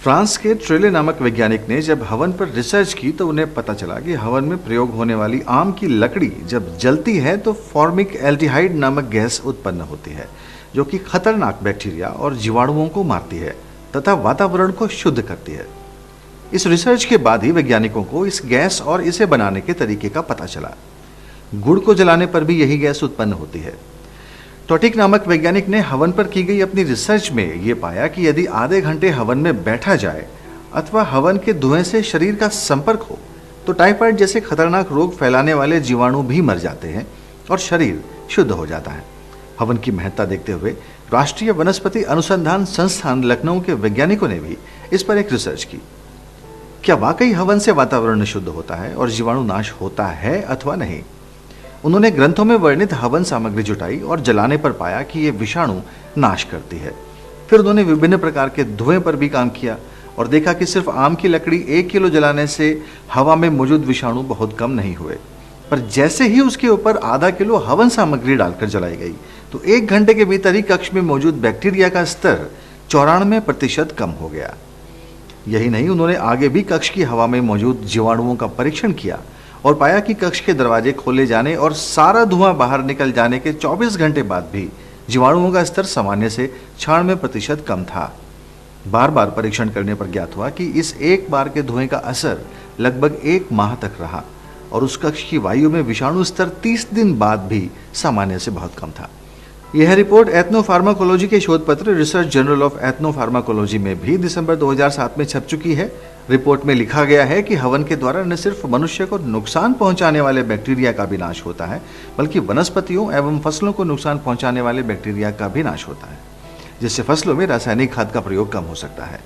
France के ट्रेले नामक वैज्ञानिक ने जब हवन पर रिसर्च की तो उन्हें पता चला कि हवन में प्रयोग होने वाली आम की लकड़ी जब जलती है तो फॉर्मिक एल्डिहाइड नामक गैस उत्पन्न होती है, जो कि खतरनाक बैक्टीरिया और जीवाणुओं को मारती है तथा वातावरण को शुद्ध करती है। इस रिसर्च के बाद ही वैज्ञानिकों को इस गैस और इसे बनाने के तरीके का पता चला। गुड़ को जलाने पर भी यही गैस उत्पन्न होती है। टॉटिक नामक वैज्ञानिक ने हवन पर की गई अपनी रिसर्च में ये पाया कि यदि आधे घंटे हवन में बैठा जाए अथवा हवन के धुएं से शरीर का संपर्क हो तो टाइफाइड जैसे खतरनाक रोग फैलाने वाले जीवाणु भी मर जाते हैं और शरीर शुद्ध हो जाता है। हवन की महत्ता देखते हुए राष्ट्रीय वनस्पति अनुसंधान संस्थान लखनऊ के वैज्ञानिकों ने भी इस पर एक रिसर्च की। क्या वाकई हवन से वातावरण शुद्ध होता है और जीवाणु नाश होता है अथवा नहीं? उन्होंने ग्रंथों में वर्णित हवन सामग्री जुटाई और जलाने पर पाया कि ये विषाणु नाश करती है। फिर उन्होंने विभिन्न प्रकार के धुएं पर भी काम किया और देखा कि सिर्फ आम की लकड़ी 1 किलो जलाने से हवा में मौजूद विषाणु बहुत कम नहीं हुए, पर जैसे ही उसके ऊपर आधा किलो हवन सामग्री डालकर जलाई गई तो 1 घंटे के भीतर ही कक्ष में मौजूद बैक्टीरिया का स्तर 94% कम हो गया। यही नहीं, उन्होंने आगे भी कक्ष की हवा में मौजूद जीवाणुओं का परीक्षण किया और पाया कि कक्ष के दरवाजे खोले जाने और सारा धुआं बाहर निकल जाने के 24 घंटे बाद भी जीवाणुओं का स्तर सामान्य से 96% कम था। बार बार परीक्षण करने पर ज्ञात हुआ कि इस एक बार के धुएं का असर लगभग 1 माह तक रहा और उस कक्ष की वायु में विषाणु स्तर 30 दिन बाद भी सामान्य से बहुत कम था। यह रिपोर्ट एथनोफार्माकोलॉजी के शोध पत्र रिसर्च जर्नल ऑफ एथनोफार्माकोलॉजी में भी दिसंबर 2007 में छप चुकी है। रिपोर्ट में लिखा गया है कि हवन के द्वारा न सिर्फ मनुष्य को नुकसान पहुंचाने वाले बैक्टीरिया का भी नाश होता है, बल्कि वनस्पतियों एवं फसलों को नुकसान पहुंचाने वाले बैक्टीरिया का भी नाश होता है, जिससे फसलों में रासायनिक खाद का प्रयोग कम हो सकता है।